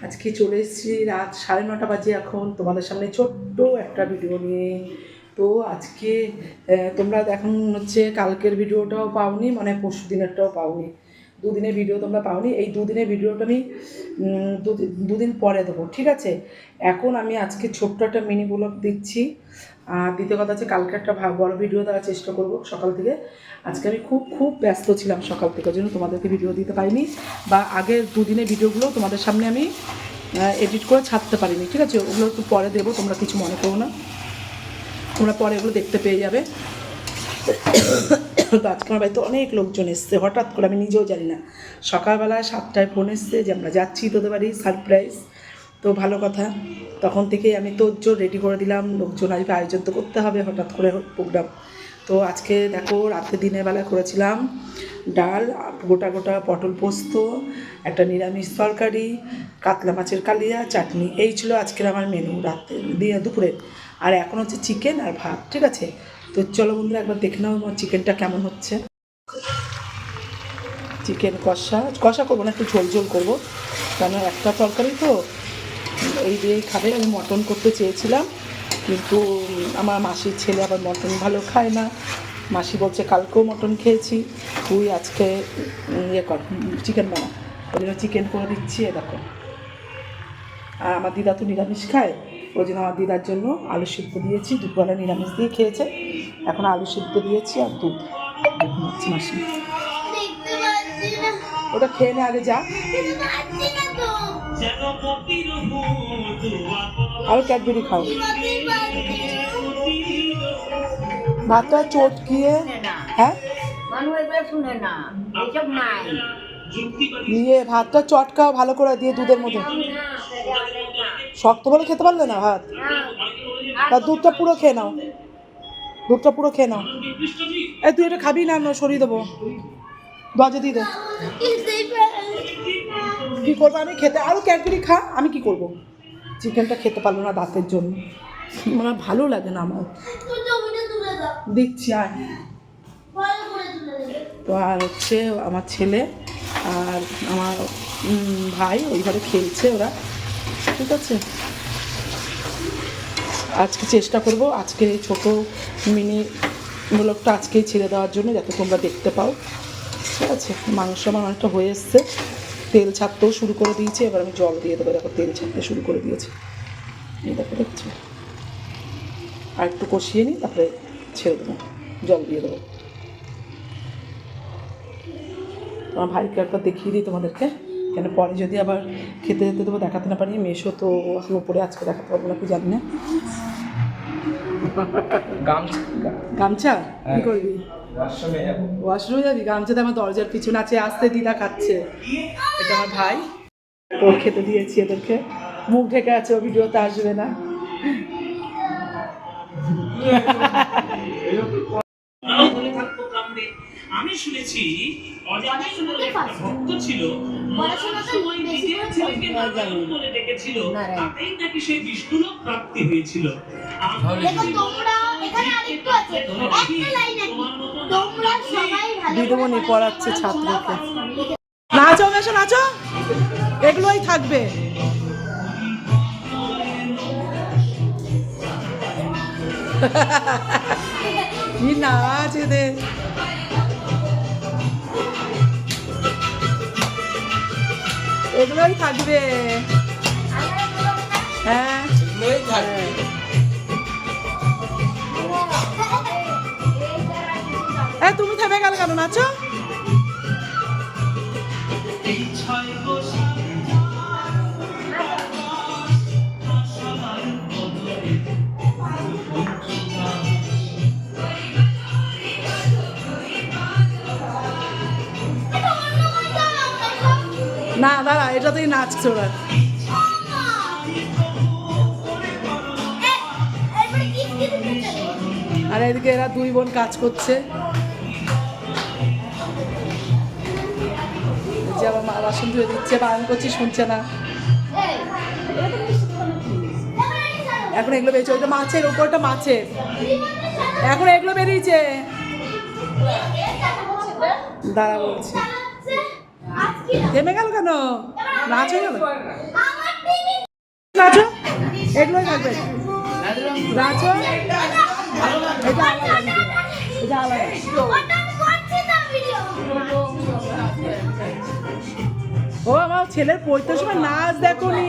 আজকে চলে এসেছি রাত 9:30 বাজে এখন তোমাদের সামনে ছোট্ট একটা ভিডিও নিয়ে। তো আজকে তোমরা এখন হচ্ছে কালকের ভিডিওটাও পাওনি, মানে পরশু দিনেরটাও পাওনি, দুদিনের ভিডিও তোমরা পাওনি। এই দুদিনের ভিডিওটা আমি দুদিন পরে দেবো, ঠিক আছে? এখন আমি আজকে ছোট্ট একটা মিনি ব্লগ দিচ্ছি। আর দ্বিতীয় কথা হচ্ছে কালকে একটা বড় ভিডিও দেওয়ার চেষ্টা করব সকাল থেকে। আজকে আমি খুব ব্যস্ত ছিলাম সকাল থেকে, ওই জন্য তোমাদেরকে ভিডিও দিতে পারিনি, বা আগের দুদিনের ভিডিওগুলো তোমাদের সামনে আমি এডিট করে ছাড়তে পারিনি, ঠিক আছে? ওগুলো একটু পরে দেবো, তোমরা কিছু মনে করো না, তোমরা পরে এগুলো দেখতে পেয়ে যাবে। তো আজকে আমার বাড়িতে অনেক লোকজন এসছে, হঠাৎ করে, আমি নিজেও জানি না। সকালবেলায় 7টায় ফোন এসছে যে আমরা যাচ্ছি তোদের বাড়ি, সারপ্রাইজ। তো ভালো কথা, তখন থেকেই আমি তোর রেডি করে দিলাম, লোকজন আসবে, আয়োজন তো করতে হবে, হঠাৎ করে প্রোগ্রাম। তো আজকে দেখো রাতে দিনের বেলা করেছিলাম ডাল, গোটা পটল পোস্ত, একটা নিরামিষ তরকারি, কাতলা মাছের কালিয়া, চাটনি। এই ছিল আজকের আমার মেনু রাতে দুপুরে। আর এখন হচ্ছে চিকেন আর ভাত, ঠিক আছে? তো চলো বন্ধুরা একবার দেখে নাও আমার চিকেনটা কেমন হচ্ছে। চিকেন কষা করবো না, একটু ঝোল করবো, কারণ একটা তরকারি তো এই দিয়ে খাবে। আমি মটন করতে চেয়েছিলাম, কিন্তু আমার মাসির ছেলে আবার মটন ভালো খায় না। মাসি বলছে কালকেও মটন খেয়েছি, তুই আজকে কর, চিকেন বানা। ওই জন্য চিকেন করে দিচ্ছি, দেখো। আর আমার দিদা তো নিরামিষ খায়, ওই জন্য আমার দিদার জন্য আলু সিদ্ধ দিয়েছি, দুপুরবেলা নিরামিষ দিয়ে খেয়েছে, এখন আলু সিদ্ধ দিয়েছি আর দুধ। দেখুন হচ্ছে মাসি, ওটা খেয়ে নে আগে, যা। আর ক্যাডবেরি খাও। ভাতটা চটকিয়ে, হ্যাঁ নিয়ে ভাতটা চটকাও ভালো করে দিয়ে দুধের মধ্যে। শক্ত বলে খেতে পারলে না ভাত, তা দুধটা পুরো খেয়ে নাও, দুধটা পুরো খেয়ে নাও। এই তুই এটা খাবি না, সরিয়ে দেবো, দরজা দিয়ে দে। কী করবো আমি খেতে, আরও ক্যাডবেরি খা, আমি কি করব? চিকেনটা খেতে পারলো না দাঁতের জন্য, মানে ভালো লাগে না আমার। দিচ্ছি আর। তো আর হচ্ছে আমার ছেলে আর আমার ভাই ওই ঘরে খেলছে ওরা, ঠিক আছে? আজকে চেষ্টা করব আজকে এই ছোটো মিনি ব্লগটা আজকেই ছেড়ে দেওয়ার জন্য, যাতে তোমরা দেখতে পাও, ঠিক আছে? মাংস আমার অনেকটা হয়ে এসছে, তেল ছাড়তেও শুরু করে দিয়েছে, এবার আমি জল দিয়ে দেবো। দেখো তেল ছাড়তে শুরু করে দিয়েছে, এই দেখো, দেখছি। আর একটু কষিয়ে নিই, তারপরে ছেড়ে দেবো, জল দিয়ে দেবো। আমার ভাইকে একবার দেখিয়ে দিই তোমাদেরকে, কেন পরে যদি আবার খেতে যেতে দেবো দেখাতে না পারি। মেশো তো এখন উপরে, আজকে দেখাতে পারবো না, কি জানি না। গামছা কি করবি? ওয়াশরুমে যাবি? গামছাতে আমার দরজার পিছনে আছে, আসতে দিদা খাচ্ছে। এটা আমার ভাই, তো খেতে দিয়েছি এদেরকে। মুখ ঢেকে আছে, ও ভিডিওতে আসবে না। আমি শুনেছি ভক্ত ছিল, বলে ডেকেছিল, তাতেই নাকি সেই বিষ্ণুলোক প্রাপ্তি হয়েছিল। দিদিমণি পড়াচ্ছে ছাত্রকে। নাচো মেশো নাচো, এগুলোই থাকবে। কি নাচ এদের! এগুলোই থাকবে, হ্যাঁ এগুলোই থাকবে। তুমি থেমে গেল কেন? নাচো। না দাঁড়া, এটাতেই নাচছে ওরা। আর এদিকে এরা দুই বোন কাজ করছে, যে আমার মা বাসন ধুয়ে দিচ্ছে, বারণ করছি শুনছে না। এখন এগুলো বেরিয়েছে, ওইটা মাছের, ওপরটা মাছের, এখন এগুলো বেরিয়েছে। দাঁড়া বলছি, থেমে গেল কেন? নাচো যাবে নাচো এগুলোই থাকবে নাচো এটা আলাদা এটা আলাদা ও আমার ছেলের পড়তে সময় নাচ দেখো নি